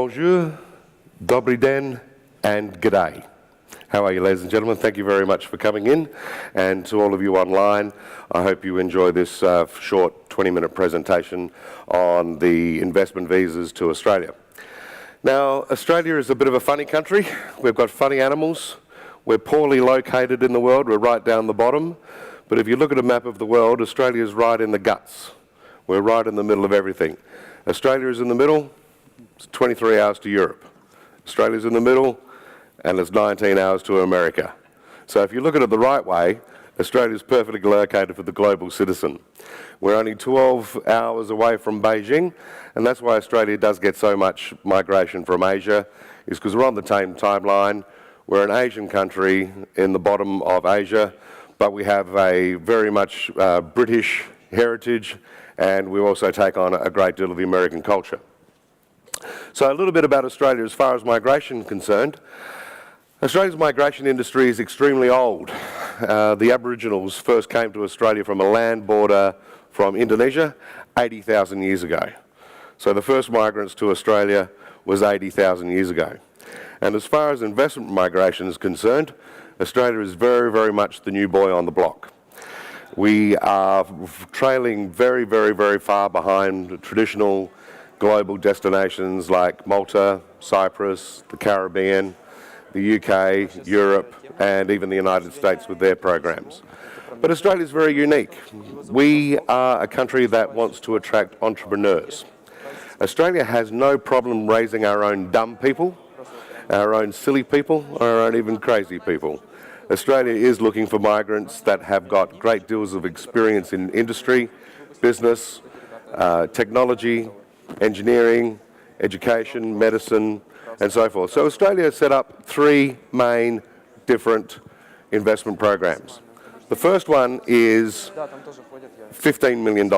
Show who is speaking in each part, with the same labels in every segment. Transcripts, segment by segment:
Speaker 1: Bonjour, Dobry den, and G'day. How are you, ladies and gentlemen? Thank you very much for coming in. And to all of you online, I hope you enjoy this short 20-minute presentation on the investment visas to Australia. Now, Australia is a bit of a funny country. We've got funny animals. We're poorly located in the world. We're right down the bottom. But if you look at a map of the world, Australia is right in the guts. We're right in the middle of everything. Australia is in the middle. It's 23 hours to Europe. Australia's in the middle, and it's 19 hours to America. So if you look at it the right way, Australia's perfectly located for the global citizen. We're only 12 hours away from Beijing, and that's why Australia does get so much migration from Asia, is because we're on the same timeline. We're an Asian country in the bottom of Asia, but we have a very much British heritage, and we also take on a great deal of the American culture. So a little bit about Australia as far as migration is concerned. Australia's migration industry is extremely old. The Aboriginals first came to Australia from a land border from Indonesia 80,000 years ago. So the first migrants to Australia was 80,000 years ago. And as far as investment migration is concerned, Australia is very, very much the new boy on the block. We are trailing very, very, very far behind traditional global destinations like Malta, Cyprus, the Caribbean, the UK, Europe, and even the United States with their programs. But Australia is very unique. We are a country that wants to attract entrepreneurs. Australia has no problem raising our own dumb people, our own silly people, or our own even crazy people. Australia is looking for migrants that have got great deals of experience in industry, business, technology, engineering, education, medicine, and so forth. So Australia has set up three main different investment programs. The first one is $15 million,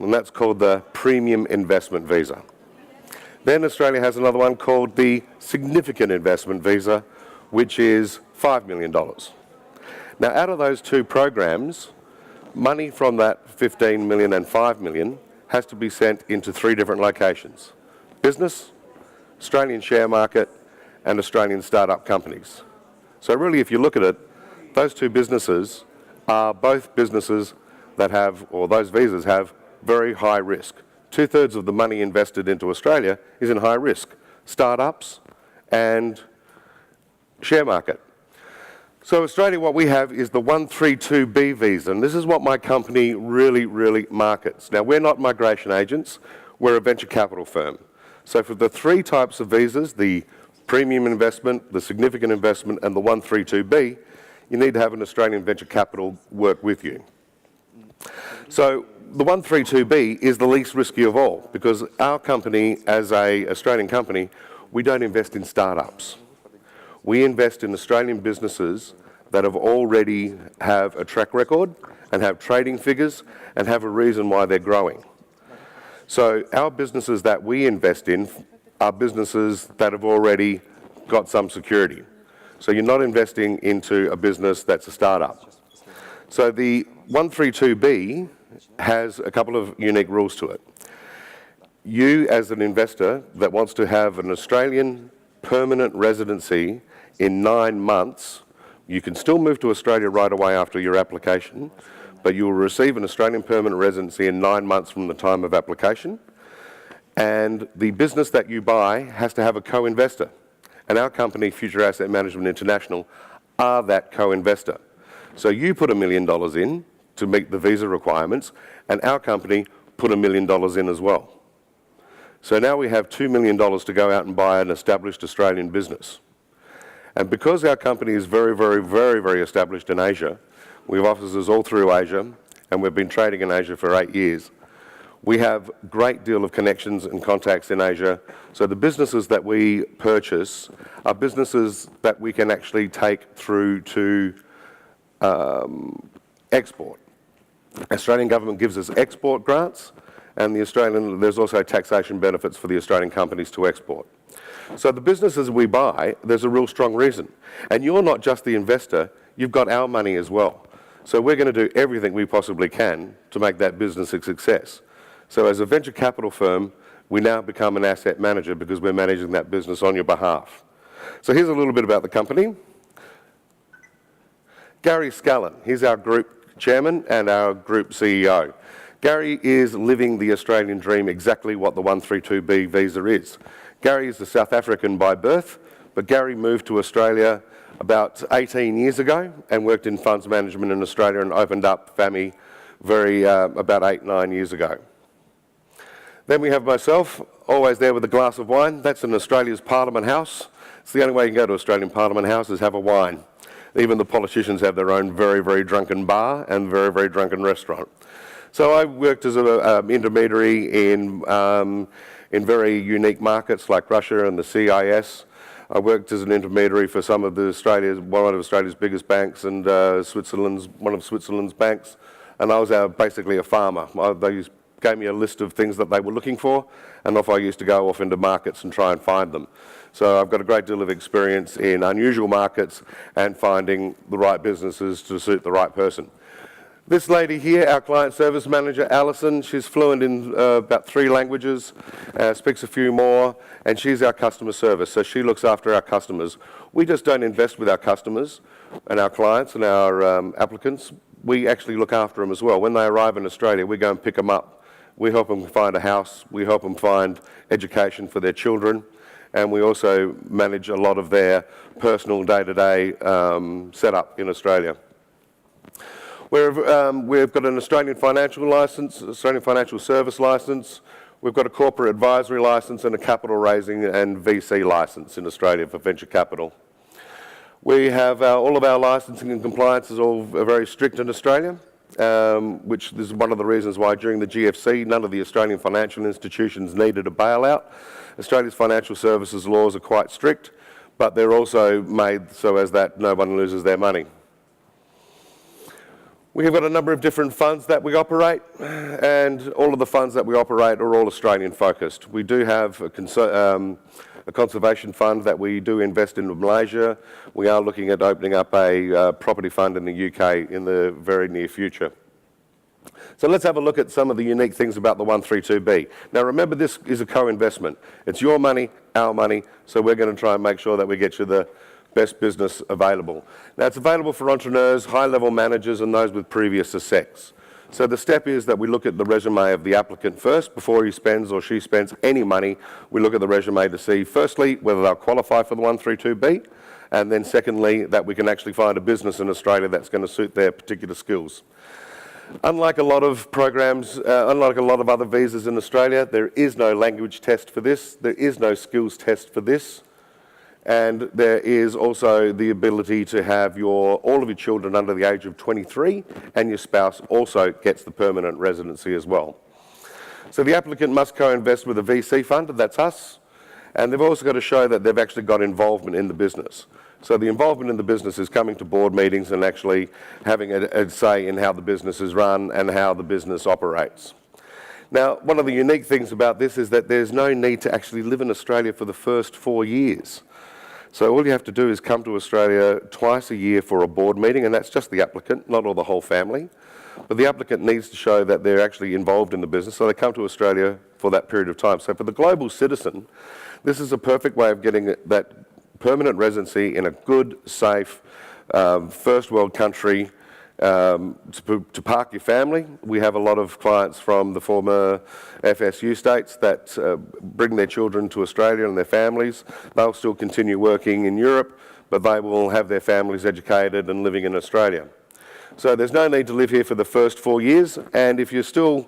Speaker 1: and that's called the Premium Investment Visa. Then Australia has another one called the Significant Investment Visa, which is $5 million. Now, out of those two programs, money from that 15 million and 5 million has to be sent into three different locations: business, Australian share market, and Australian startup companies. So really, if you look at it, those two businesses are both businesses that have, or those visas have, very high risk. 2/3 of the money invested into Australia is in high risk: startups and share market. So Australia, what we have is the 132B visa, and this is what my company really markets. Now, we're not migration agents, we're a venture capital firm. So for the three types of visas, the premium investment, the significant investment, and the 132B, you need to have an Australian venture capital work with you. So the 132B is the least risky of all, because our company, as an Australian company, we don't invest in startups. We invest in Australian businesses that already have a track record and have trading figures and have a reason why they're growing. So our businesses that we invest in are businesses that have already got some security. So you're not investing into a business that's a startup. So the 132B has a couple of unique rules to it. You, as an investor that wants to have an Australian permanent residency in 9 months, you can still move to Australia right away after your application, but you will receive an Australian permanent residency in 9 months from the time of application. And the business that you buy has to have a co-investor. And our company, Future Asset Management International, are that co-investor. So you put $1 million in to meet the visa requirements, and our company put $1 million in as well. So now we have $2 million to go out and buy an established Australian business. And because our company is very established in Asia, we have offices all through Asia, and we've been trading in Asia for 8 years. We have a great deal of connections and contacts in Asia. So the businesses that we purchase are businesses that we can actually take through to export. The Australian government gives us export grants, and there's also taxation benefits for the Australian companies to export. So the businesses we buy, there's a real strong reason. And you're not just the investor, you've got our money as well. So we're going to do everything we possibly can to make that business a success. So as a venture capital firm, we now become an asset manager because we're managing that business on your behalf. So here's a little bit about the company. Gary Scallon, he's our group chairman and our group CEO. Gary is living the Australian dream, exactly what the 132B visa is. Gary is a South African by birth, but Gary moved to Australia about 18 years ago and worked in funds management in Australia and opened up FAMI about 8-9 years ago. Then we have myself, always there with a glass of wine. That's in Australia's Parliament House. It's the only way you can go to Australian Parliament House is have a wine. Even the politicians have their own very, very drunken bar and very, very drunken restaurant. So I worked as an intermediary in very unique markets like Russia and the CIS. I worked as an intermediary for one of Australia's biggest banks and one of Switzerland's banks. And I was basically a farmer. They gave me a list of things that they were looking for, and off I used to go off into markets and try and find them. So I've got a great deal of experience in unusual markets and finding the right businesses to suit the right person. This lady here, our client service manager, Alison, she's fluent in about 3 languages, speaks a few more, and she's our customer service, so she looks after our customers. We just don't invest with our customers and our clients and our applicants. We actually look after them as well. When they arrive in Australia, we go and pick them up. We help them find a house, we help them find education for their children, and we also manage a lot of their personal day-to-day setup in Australia. We've got an Australian financial licence, Australian financial service licence. We've got a corporate advisory licence and a capital raising and VC licence in Australia for venture capital. We have all of our licensing and compliance is all very strict in Australia, which is one of the reasons why during the GFC none of the Australian financial institutions needed a bailout. Australia's financial services laws are quite strict, but they're also made so as that no one loses their money. We have got a number of different funds that we operate, and all of the funds that we operate are all Australian focused. We do have a conservation fund that we do invest in Malaysia. We are looking at opening up a property fund in the UK in the very near future. So let's have a look at some of the unique things about the 132B. Now remember, this is a co-investment. It's your money, our money, so we're going to try and make sure that we get you the best business available. Now it's available for entrepreneurs, high-level managers and those with previous success. So the step is that we look at the resume of the applicant first. Before he spends or she spends any money, we look at the resume to see firstly whether they'll qualify for the 132B, and then secondly that we can actually find a business in Australia that's going to suit their particular skills. Unlike a lot of programs, unlike a lot of other visas in Australia, there is no language test for this, there is no skills test for this. And there is also the ability to have all of your children under the age of 23, and your spouse also gets the permanent residency as well. So the applicant must co-invest with a VC fund, that's us, and they've also got to show that they've actually got involvement in the business. So the involvement in the business is coming to board meetings and actually having a say in how the business is run and how the business operates. Now, one of the unique things about this is that there's no need to actually live in Australia for the first 4 years. So all you have to do is come to Australia twice a year for a board meeting, and that's just the applicant, not all the whole family. But the applicant needs to show that they're actually involved in the business, so they come to Australia for that period of time. So for the global citizen, this is a perfect way of getting that permanent residency in a good, safe, first world country to park your family. We have a lot of clients from the former FSU states that bring their children to Australia and their families. They'll still continue working in Europe, but they will have their families educated and living in Australia. So there's no need to live here for the first 4 years, and if you're still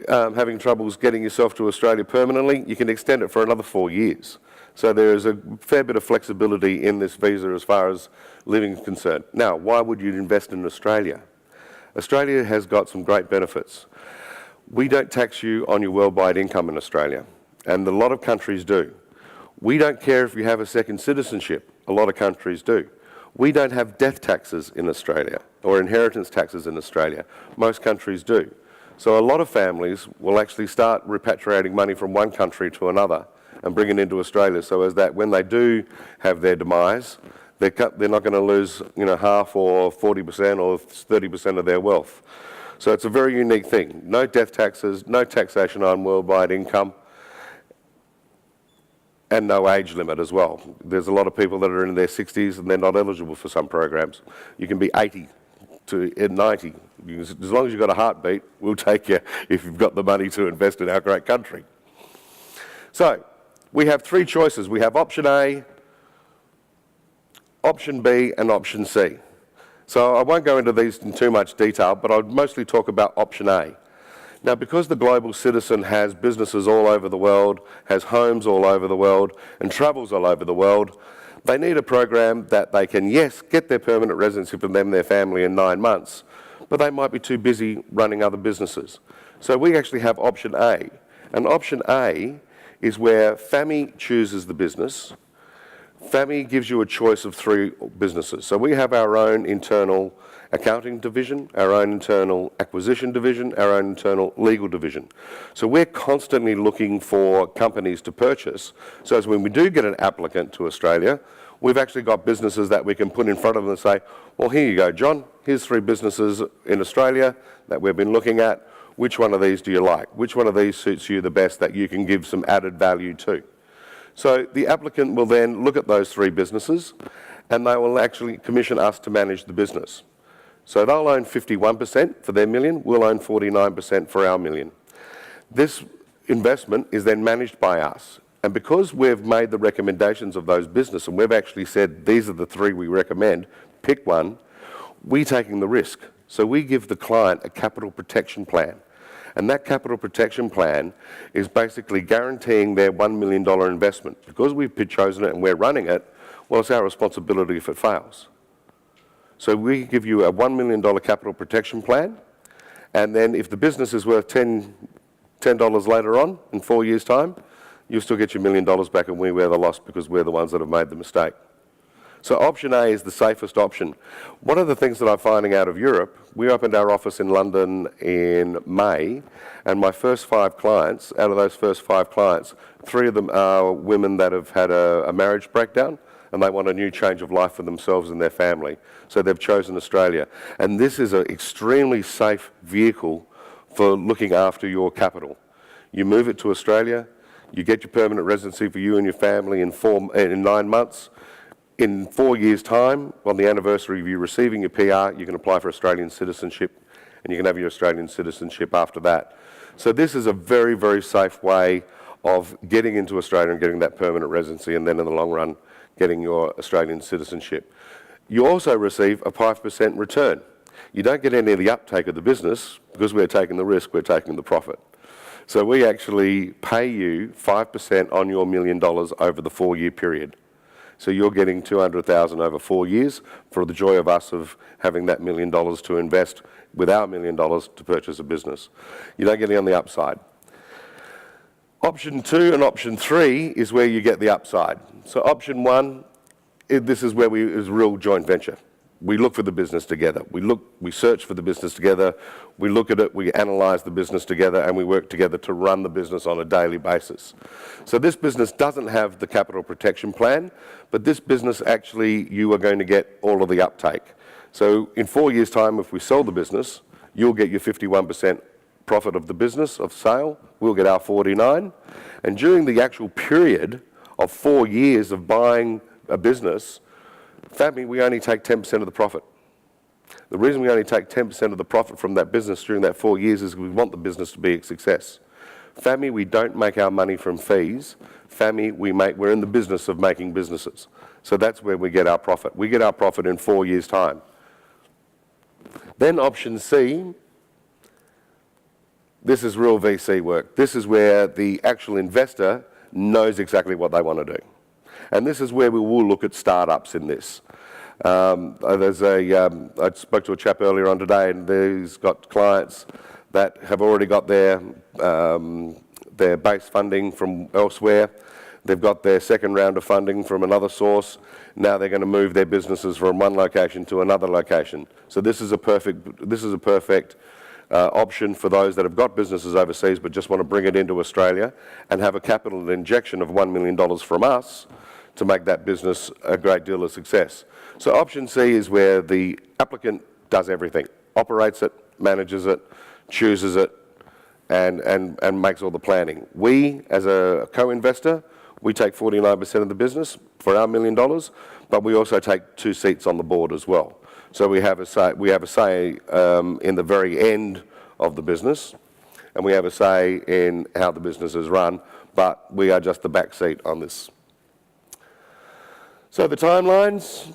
Speaker 1: having troubles getting yourself to Australia permanently, you can extend it for another 4 years. So there is a fair bit of flexibility in this visa as far as living is concerned. Now, why would you invest in Australia? Australia has got some great benefits. We don't tax you on your worldwide income in Australia, and a lot of countries do. We don't care if you have a second citizenship. A lot of countries do. We don't have death taxes in Australia or inheritance taxes in Australia. Most countries do. So a lot of families will actually start repatriating money from one country to another and bring it into Australia, so as that when they do have their demise, they're not going to lose half or 40% or 30% of their wealth. So it's a very unique thing. No death taxes, no taxation on worldwide income, and no age limit as well. There's a lot of people that are in their 60s and they're not eligible for some programs. You can be 80 to 90. As long as you've got a heartbeat, we'll take you if you've got the money to invest in our great country. So we have three choices. We have option A, option B, and option C. So I won't go into these in too much detail, but I'll mostly talk about option A. Now, because the global citizen has businesses all over the world, has homes all over the world, and travels all over the world, they need a program that they can, yes, get their permanent residency for them and their family in 9 months, but they might be too busy running other businesses. So we actually have option A. And option A is where FAMI chooses the business. FAMI gives you a choice of 3 businesses. So we have our own internal accounting division, our own internal acquisition division, our own internal legal division. So we're constantly looking for companies to purchase. So as when we do get an applicant to Australia, we've actually got businesses that we can put in front of them and say, well, here you go, John, here's 3 businesses in Australia that we've been looking at. Which one of these do you like? Which one of these suits you the best that you can give some added value to? So the applicant will then look at those 3 businesses and they will actually commission us to manage the business. So they'll own 51% for their million, we'll own 49% for our million. This investment is then managed by us. And because we've made the recommendations of those businesses and we've actually said these are the 3 we recommend, pick one, we're taking the risk. So we give the client a capital protection plan. And that capital protection plan is basically guaranteeing their $1 million investment. Because we've chosen it and we're running it, well, it's our responsibility if it fails. So we give you a $1 million capital protection plan, and then if the business is worth $10 later on, in 4 years' time, you'll still get your $1 million back and we wear the loss because we're the ones that have made the mistake. So option A is the safest option. One of the things that I'm finding out of Europe, we opened our office in London in May, and my first 5 clients, out of those first 5 clients, 3 of them are women that have had a marriage breakdown, and they want a new change of life for themselves and their family. So they've chosen Australia. And this is an extremely safe vehicle for looking after your capital. You move it to Australia, you get your permanent residency for you and your family in 9 months. In 4 years' time, on the anniversary of you receiving your PR, you can apply for Australian citizenship, and you can have your Australian citizenship after that. So this is a very, very safe way of getting into Australia and getting that permanent residency, and then in the long run, getting your Australian citizenship. You also receive a 5% return. You don't get any of the uptake of the business because we're taking the risk, we're taking the profit. So we actually pay you 5% on your $1 million over the 4-year period. So you're getting $200,000 over 4 years for the joy of us of having that $1 million to invest with our $1 million to purchase a business. You don't get any on the upside. Option 2 and option 3 is where you get the upside. So option 1, this is where is real joint venture. We look for the business together. We search for the business together. We look at it, we analyse the business together, and we work together to run the business on a daily basis. So this business doesn't have the capital protection plan, but this business actually, you are going to get all of the uptake. So in 4 years' time, if we sell the business, you'll get your 51% profit of the business, of sale. We'll get our 49. And during the actual period of 4 years of buying a business, FAMI, we only take 10% of the profit. The reason we only take 10% of the profit from that business during that 4 years is we want the business to be a success. FAMI, we don't make our money from fees. FAMI, we're in the business of making businesses. So that's where we get our profit. We get our profit in 4 years' time. Then option C, this is real VC work. This is where the actual investor knows exactly what they want to do. And this is where we will look at startups in this. I spoke to a chap earlier on today, and he's got clients that have already got their base funding from elsewhere. They've got their second round of funding from another source. Now they're going to move their businesses from one location to another location. So this is a perfect option for those that have got businesses overseas but just want to bring it into Australia and have a capital injection of $1 million from us to make that business a great deal of success. So option C is where the applicant does everything, operates it, manages it, chooses it, and makes all the planning. We, as a co-investor, We take 49% of the business for our $1 million, but we also take 2 seats on the board as well. So we have a say in the very end of the business, and we have a say in how the business is run, but we are just the back seat on this. So the timelines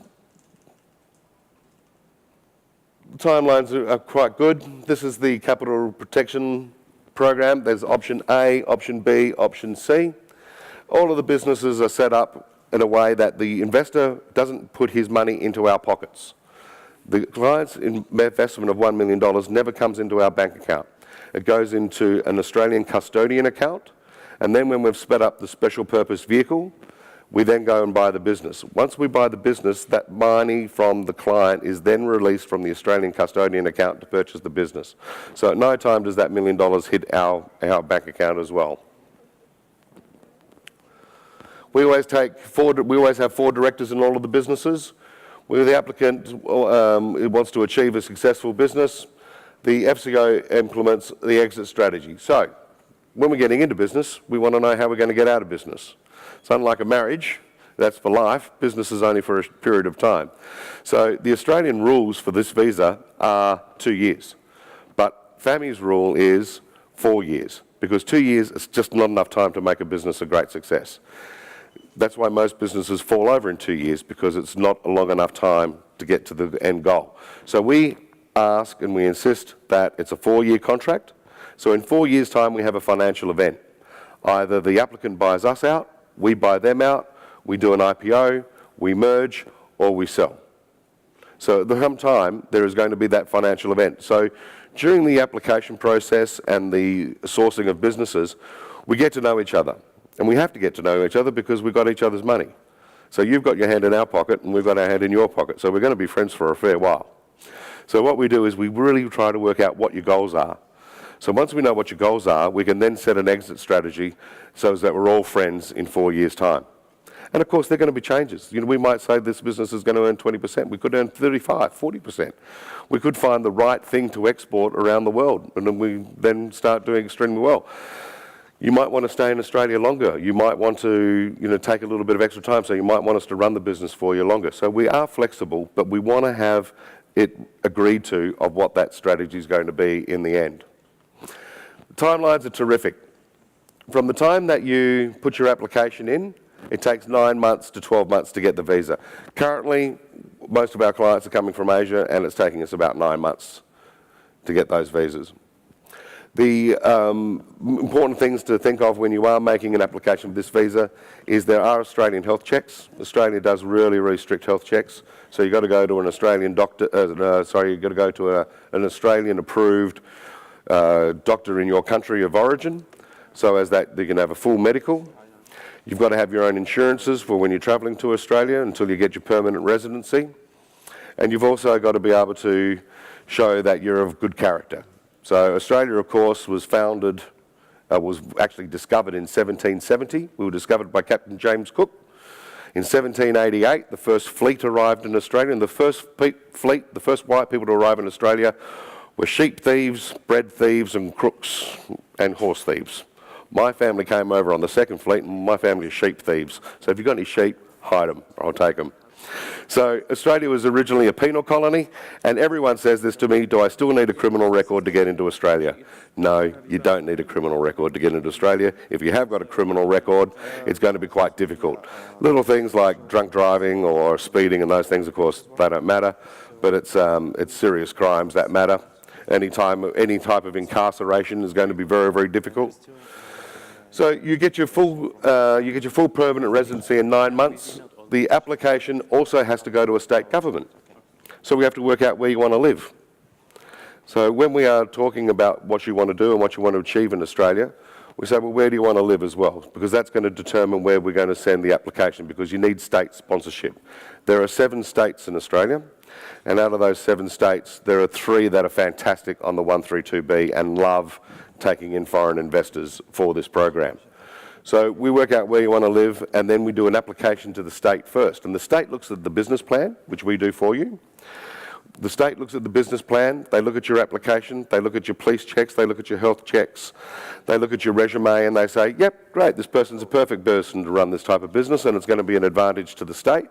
Speaker 1: are quite good. This is the capital protection program. There's option A, option B, option C. All of the businesses are set up in a way that the investor doesn't put his money into our pockets. The client's investment of $1 million never comes into our bank account. It goes into an Australian custodian account, and then when we've sped up the special purpose vehicle, we then go and buy the business. Once we buy the business, that money from the client is then released from the Australian custodian account to purchase the business. So at no time does that $1 million hit our bank account as well. We always have 4 directors in all of the businesses. Where the applicant wants to achieve a successful business, the FCO implements the exit strategy. So when we're getting into business, we want to know how we're going to get out of business. It's unlike a marriage, that's for life. Business is only for a period of time. So the Australian rules for this visa are 2 years, but FAMI's rule is 4 years, because 2 years is just not enough time to make a business a great success. That's why most businesses fall over in 2 years, because it's not a long enough time to get to the end goal. So we ask and we insist that it's a 4-year contract. So in 4 years' time, we have a financial event. Either the applicant buys us out, we buy them out, we do an IPO, we merge, or we sell. So at some time, there is going to be that financial event. So during the application process and the sourcing of businesses, we get to know each other. And we have to get to know each other because we've got each other's money. So you've got your hand in our pocket and we've got our hand in your pocket. So we're going to be friends for a fair while. So what we do is we really try to work out what your goals are. So once we know what your goals are, we can then set an exit strategy so that we're all friends in 4 years' time. And of course, there are going to be changes. You know, we might say this business is going to earn 20%. We could earn 35, 40%. We could find the right thing to export around the world, and then we then start doing extremely well. You might want to stay in Australia longer. You might want to, take a little bit of extra time, so you might want us to run the business for you longer. So we are flexible, but we want to have it agreed to of what that strategy is going to be in the end. The timelines are terrific. From the time that you put your application in, it takes 9 months to 12 months to get the visa. Currently, most of our clients are coming from Asia, and it's taking us about 9 months to get those visas. The important things to think of when you are making an application for this visa is there are Australian health checks. Australia does really, really strict health checks. So you've got to go to an Australian doctor, you've got to go to an Australian approved doctor in your country of origin, so as that you can have a full medical. You've got to have your own insurances for when you're travelling to Australia until you get your permanent residency. And you've also got to be able to show that you're of good character. So Australia, of course, was actually discovered in 1770. We were discovered by Captain James Cook. In 1788, the first fleet arrived in Australia, and the first white people to arrive in Australia were sheep thieves, bread thieves, and crooks, and horse thieves. My family came over on the second fleet, and my family is sheep thieves. So if you've got any sheep, hide them, I'll take them. So Australia was originally a penal colony, and everyone says this to me, do I still need a criminal record to get into Australia? No, you don't need a criminal record to get into Australia. If you have got a criminal record, it's going to be quite difficult. Little things like drunk driving or speeding and those things, of course, they don't matter, but it's serious crimes that matter. Any type of incarceration is going to be very, very difficult. So you get your full permanent residency in 9 months. The application also has to go to a state government. So we have to work out where you want to live. So when we are talking about what you want to do and what you want to achieve in Australia, we say, well, where do you want to live as well? Because that's going to determine where we're going to send the application, because you need state sponsorship. There are 7 states in Australia, and out of those 7 states, there are 3 that are fantastic on the 132B and love taking in foreign investors for this program. So we work out where you want to live, and then we do an application to the state first. And the state looks at the business plan, which we do for you. The state looks at the business plan, they look at your application, they look at your police checks, they look at your health checks, they look at your resume and they say, yep, great, this person's a perfect person to run this type of business and it's going to be an advantage to the state.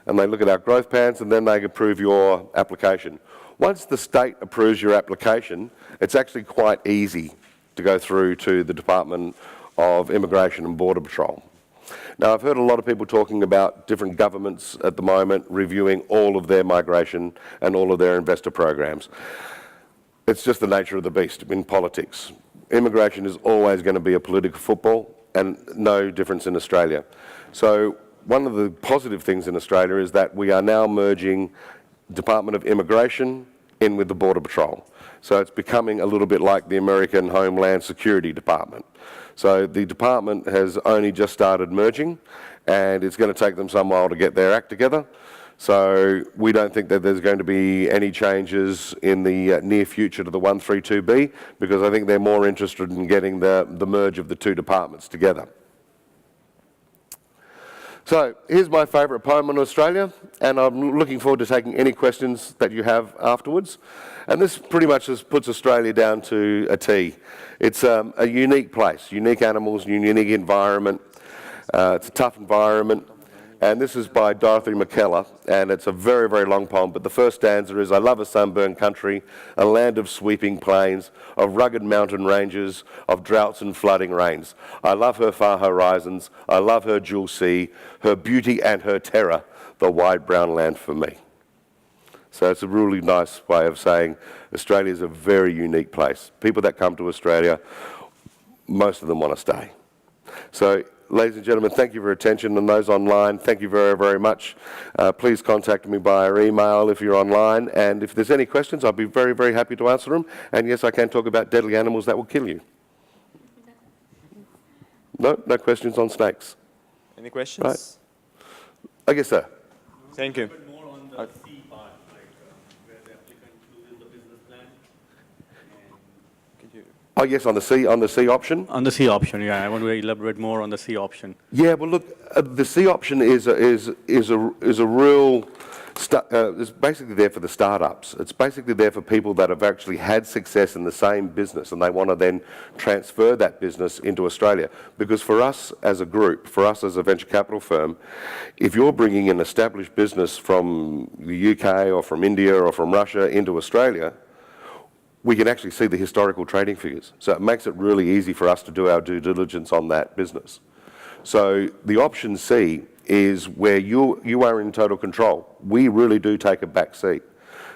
Speaker 1: And they look at our growth plans and then they approve your application. Once the state approves your application, it's actually quite easy to go through to the Department of Immigration and Border Patrol. Now, I've heard a lot of people talking about different governments at the moment reviewing all of their migration and all of their investor programs. It's just the nature of the beast in politics. Immigration is always going to be a political football, and no difference in Australia. So one of the positive things in Australia is that we are now merging Department of Immigration in with the Border Patrol. So it's becoming a little bit like the American Homeland Security Department. So the department has only just started merging, and it's going to take them some while to get their act together. So we don't think that there's going to be any changes in the near future to the 132B, because I think they're more interested in getting the merge of the two departments together. So here's my favourite poem on Australia, and I'm looking forward to taking any questions that you have afterwards. And this pretty much just puts Australia down to a T. It's a unique place, unique animals, unique environment. It's a tough environment. And this is by Dorothy McKellar, and it's a very, very long poem, but the first stanza is, I love a sunburned country, a land of sweeping plains, of rugged mountain ranges, of droughts and flooding rains. I love her far horizons, I love her jewel sea, her beauty and her terror, the wide brown land for me. So it's a really nice way of saying Australia is a very unique place. People that come to Australia, most of them want to stay. So, ladies and gentlemen, thank you for your attention, and those online, thank you very, very much. Please contact me via email if you're online, and if there's any questions, I'll be very, very happy to answer them. And yes, I can talk about deadly animals that will kill you. No questions on snakes.
Speaker 2: Any questions?
Speaker 1: Right. I guess so.
Speaker 2: Thank you.
Speaker 3: More on the C part, like where the applicant chooses the business plan.
Speaker 2: Could you?
Speaker 1: Oh yes, on the C option.
Speaker 4: On the C option, yeah. I want to elaborate more on the C option.
Speaker 1: Yeah, well, look, the C option is a real. It's basically there for the startups. It's basically there for people that have actually had success in the same business and they want to then transfer that business into Australia. Because for us as a group, for us as a venture capital firm, if you're bringing an established business from the UK or from India or from Russia into Australia, we can actually see the historical trading figures. So it makes it really easy for us to do our due diligence on that business. So the option C is where you are in total control. We really do take a back seat.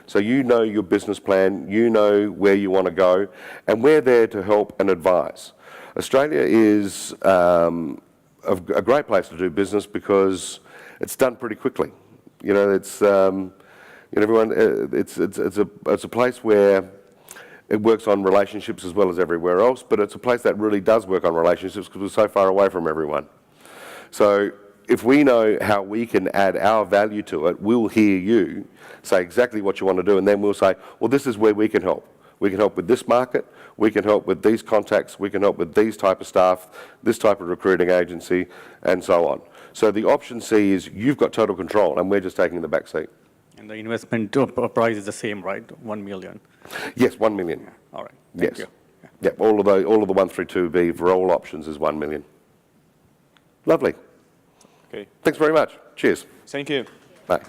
Speaker 1: So you know your business plan, you know where you want to go, and we're there to help and advise. Australia is a great place to do business because it's done pretty quickly. You know, it's it's a place where it works on relationships as well as everywhere else, but it's a place that really does work on relationships because we're so far away from everyone. So if we know how we can add our value to it, we'll hear you say exactly what you want to do, and then we'll say, well, this is where we can help. We can help with this market, we can help with these contacts, we can help with these type of staff, this type of recruiting agency, and so on. So the option C is you've got total control, and we're just taking the back seat.
Speaker 4: And the investment price is the same, right? 1 million.
Speaker 1: Yes, 1 million.
Speaker 4: Yeah. All right. Thank you. Yeah.
Speaker 1: Yep, all of the 132B for all options is 1 million. Lovely.
Speaker 2: Okay.
Speaker 1: Thanks very much. Cheers.
Speaker 2: Thank you.
Speaker 1: Bye.